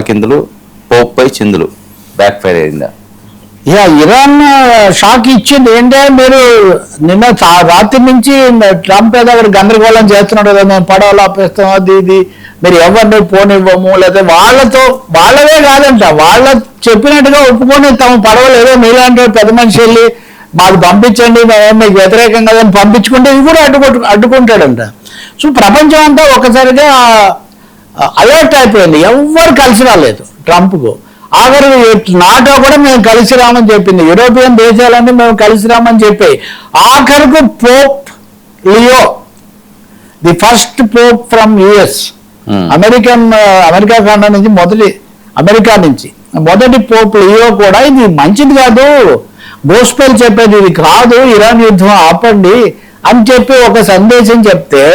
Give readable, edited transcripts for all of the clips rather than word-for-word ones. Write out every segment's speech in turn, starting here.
తలకిందులు, పోప్ పై చిందులు back fire అయిందా? ఇరాన్ షాక్ ఇచ్చింది. ఏంటంటే మీరు నిన్న రాత్రి నుంచి ట్రంప్ ఏదో ఒకటి గందరగోళం చేస్తున్నాడు కదా, మేము పడవలు ఆపేస్తాం అది ఇది, మీరు ఎవరిని పోనివ్వము, లేకపోతే వాళ్ళవే కాదంట, వాళ్ళ చెప్పినట్టుగా ఒప్పుకొని తమ పడవలు ఏదో మీలాంటి పెద్ద మనిషి వెళ్ళి మాకు పంపించండి, మేము మీకు వ్యతిరేకం కదని పంపించుకుంటే ఇవి కూడా అడ్డుకుంటాడంట. సో ప్రపంచం అంతా ఒకసారిగా అలర్ట్ అయిపోయింది, ఎవ్వరు కలిసి రాలేదు ట్రంప్కు. ఆఖరు నాటో కూడా మేము కలిసి రామని చెప్పింది, యూరోపియన్ దేశాలన్నీ మేము కలిసి రామని చెప్పి ఆఖరుకు pope Leo, the first pope from US, America ఖండం నుంచి మొదటి పోప్ లియో కూడా ఇది మంచిది కాదు, గోస్పెల్ చెప్పేది ఇది కాదు, ఇరాన్ యుద్ధం ఆపండి అని చెప్పి ఒక సందేశం చెప్తే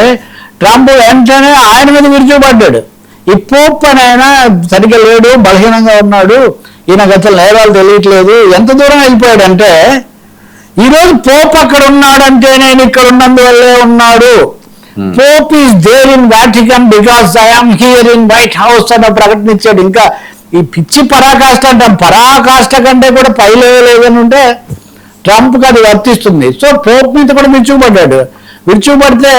ట్రంప్ వెంటనే ఆయన మీద విరుచుకుపడ్డాడు. ఈ పోప్ అని ఆయన సరిగ్గా లేడు, బలహీనంగా ఉన్నాడు, ఈయనకు అసలు నేరాలు తెలియట్లేదు, ఎంత దూరం వెళ్ళిపోయాడంటే ఈరోజు పోప్ అక్కడ ఉన్నాడంటే నేను ఇక్కడ ఉన్నందువల్లే ఉన్నాడు, Pope is there in Vatican because I'm here in White House అని ప్రకటించాడు. ఇంకా ఈ పిచ్చి పరాకాష్ట అంటాం, పరాకాష్ట కంటే కూడా పై లేదని ఉంటే ట్రంప్కి అది వర్తిస్తుంది. సో పోప్ మీద కూడా విరుచుకుపడితే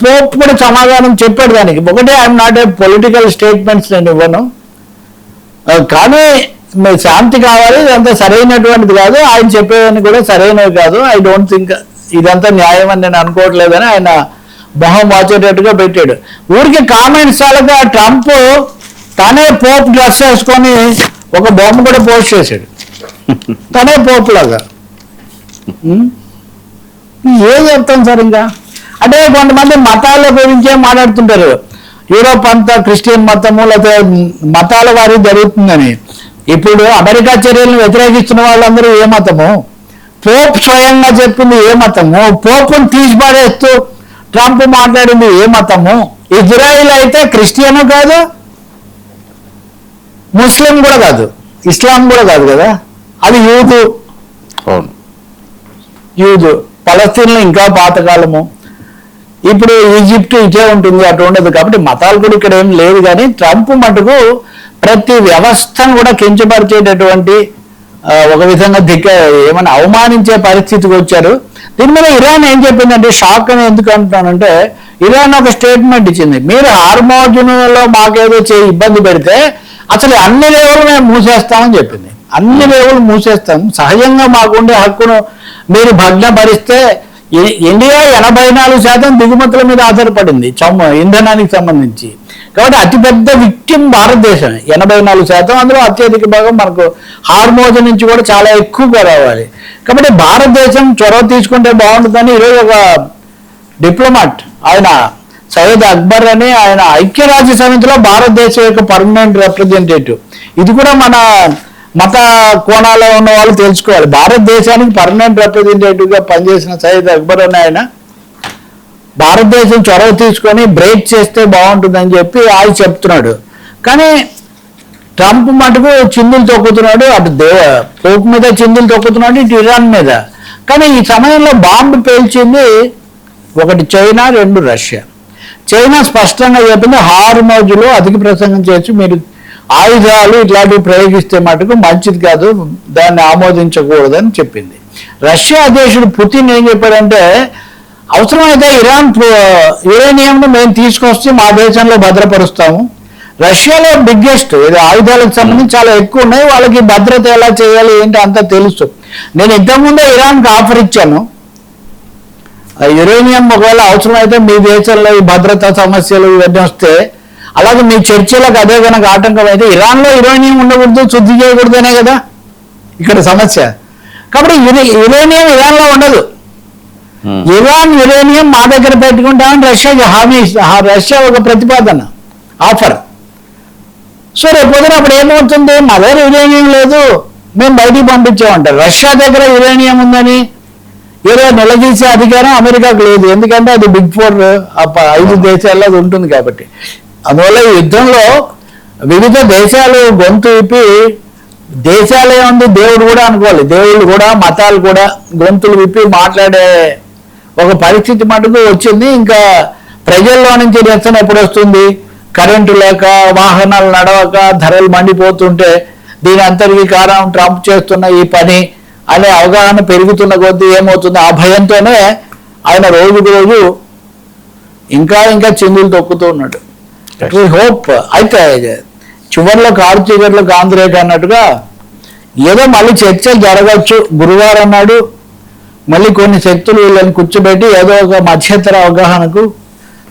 పోప్ కూడా సమాధానం చెప్పాడు దానికి. ఒకటే I'm not a political statements నేను ఇవ్వను, కానీ మీరు శాంతి కావాలి, ఇదంతా సరైనటువంటిది కాదు, ఆయన చెప్పేవన్నీ కూడా సరైనవి కాదు, ఐ డోంట్ థింక్ ఇదంతా న్యాయం అని నేను అనుకోవట్లేదని ఆయన మొహం వాచేటట్టుగా పెట్టాడు. ఊరికి కామెంట్స్ అలాగా ట్రంప్ తనే పోప్ డ్రెస్ వేసుకొని ఒక బొమ్మ కూడా పోస్ట్ చేశాడు, తనే పోప్ లాగా. ఏం చెప్తాం సార్ ఇంకా? అంటే కొంతమంది మతాల గురించే మాట్లాడుతుంటారు, యూరోప్ అంతా క్రిస్టియన్ మతము లేకపోతే మతాల వారి జరుగుతుందని. ఇప్పుడు అమెరికా చర్యలను వ్యతిరేకిస్తున్న వాళ్ళందరూ ఏ మతము? పోప్ స్వయంగా చెప్పింది ఏ మతము? పోపును తీసిపారేస్తూ ట్రంప్ మాట్లాడింది ఏ మతము? ఇజ్రాయిల్ అయితే క్రిస్టియను కాదు, ముస్లిం కూడా కాదు, ఇస్లాం కూడా కాదు కదా, అది యూదు. పలస్తీన్లో ఇంకా పాతకాలము, ఇప్పుడు ఈజిప్ట్ ఇటే ఉంటుంది, అటు ఉండదు. కాబట్టి మతాలు కూడా ఇక్కడ ఏం లేదు. కానీ ట్రంప్ మటుకు ప్రతి వ్యవస్థను కూడా కించపరిచేటటువంటి ఒక విధంగా ఏమైనా అవమానించే పరిస్థితికి వచ్చారు. దీని మీద ఇరాన్ ఏం చెప్పిందంటే, షాక్ అని ఎందుకు అంటున్నానంటే, ఇరాన్ ఒక స్టేట్మెంట్ ఇచ్చింది, మీరు హార్మోజునులో మాకేదో ఇబ్బంది పెడితే అసలు అన్ని రేవులు మేము మూసేస్తామని చెప్పింది. అన్ని రేవులు మూసేస్తాం, సహజంగా మాకుండే హక్కును మీరు భగ్నపరిస్తే. ఇండియా 84% దిగుమతుల మీద ఆధారపడింది ఇంధనానికి సంబంధించి. కాబట్టి అతిపెద్ద విక్టిమ్ భారతదేశం, 84%, అందులో అత్యధిక భాగం మనకు హార్మోజ్ నుంచి కూడా చాలా ఎక్కువగా రావాలి. కాబట్టి భారతదేశం చొరవ తీసుకుంటే బాగుంటుందని ఈరోజు ఒక డిప్లొమాట్, ఆయన సయ్యద్ అక్బర్ అని, ఆయన ఐక్యరాజ్య సమితిలో భారతదేశం యొక్క పర్మనెంట్ రిప్రజెంటేటివ్. ఇది కూడా మన మత కోణాల్లో ఉన్న వాళ్ళు తెలుసుకోవాలి. భారతదేశానికి పర్మనెంట్ రిప్రజెంటేటివ్గా పనిచేసిన సయ్యద్ అక్బర్ అని ఆయన భారతదేశం చొరవ తీసుకొని బ్రేక్ చేస్తే బాగుంటుందని చెప్పి ఆయన చెప్తున్నాడు. కానీ ట్రంప్ మటుకు చిందులు తొక్కుతున్నాడు, అటు పోప్ మీద చిందులు తొక్కుతున్నాడు, ఇటు ఇరాన్ మీద. కానీ ఈ సమయంలో బాంబు పేల్చింది ఒకటి చైనా, 2 రష్యా. చైనా స్పష్టంగా చెప్పింది, హార్మోజులో అధిక ప్రసంగం చేసి మీరు ఆయుధాలు ఇట్లాంటివి ప్రయోగిస్తే మటుకు మంచిది కాదు, దాన్ని ఆమోదించకూడదని చెప్పింది. రష్యా అధ్యక్షుడు పుతిన్ ఏం చెప్పాడంటే, అవసరమైతే ఇరాన్ యురేనియంను మేము తీసుకొచ్చి మా దేశంలో భద్రపరుస్తాము. రష్యాలో బిగ్గెస్ట్ ఇది ఆయుధాలకు సంబంధించి చాలా ఎక్కువ ఉన్నాయి, వాళ్ళకి భద్రత ఎలా చేయాలి ఏంటి అంతా తెలుసు. నేను ఇంతకుముందే ఇరాన్కి ఆఫర్ ఇచ్చాను, యురేనియం ఒకవేళ అవసరమైతే మీ దేశంలో ఈ భద్రతా సమస్యలు ఇవన్నీ వస్తే, అలాగే మీ చర్చలకు అదే కనుక ఆటంకం అయితే ఇరాన్లో యురేనియం ఉండకూడదు, శుద్ధి చేయకూడదనే కదా ఇక్కడ సమస్య. కాబట్టి యురేనియం ఇరాన్లో ఉండదు, ఇరాన్ యురేనియం మా దగ్గర పెట్టుకుంటామని రష్యాకి హామీ, రష్యా ఒక ప్రతిపాదన ఆఫర్. సో రేపు పొద్దున అప్పుడు ఏమవుతుంది, మా దగ్గర యురేనియం లేదు మేము బయటికి పంపించామంటారు. రష్యా దగ్గర యురేనియం ఉందని ఏదో నిలదీసే అధికారం అమెరికాకు లేదు, ఎందుకంటే అది బిగ్ 4 5 దేశాల్లో అది ఉంటుంది కాబట్టి. అందువల్ల ఈ యుద్ధంలో వివిధ దేశాలు గొంతు విప్పి, దేశాలే ఉంది దేవుడు కూడా అనుకోవాలి, దేవుళ్ళు కూడా మతాలు కూడా గొంతులు విప్పి మాట్లాడే ఒక పరిస్థితి మటుకు వచ్చింది. ఇంకా ప్రజల్లో నుంచి నిరసన ఎప్పుడు వస్తుంది, కరెంటు లేక వాహనాలు నడవక ధరలు మండిపోతుంటే దీని అంతటికీ కారణం ట్రంప్ చేస్తున్న ఈ పని అనే అవగాహన పెరుగుతున్న కొద్దీ ఏమవుతుంది, ఆ భయంతోనే ఆయన రోజుకు రోజు ఇంకా ఇంకా చిందులు తొక్కుతూ ఉన్నాడు. హోప్ అయితే చివరిలో కారు చీకట్లో కాంతిరేఖ అన్నట్టుగా ఏదో మళ్ళీ చర్చలు జరగచ్చు. గురువారం నాడు మళ్ళీ కొన్ని శక్తులు వీళ్ళని కూర్చోబెట్టి ఏదో ఒక మధ్యంతర అవగాహనకు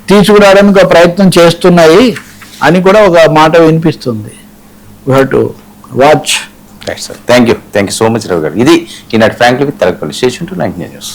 తీసుకురావడానికి ఒక ప్రయత్నం చేస్తున్నాయి అని కూడా ఒక మాట వినిపిస్తుంది. We have to watch. Thank you so much Ravi గారు. ఇది ఈనాటి frankly with Telakapalli. Station to 99 news.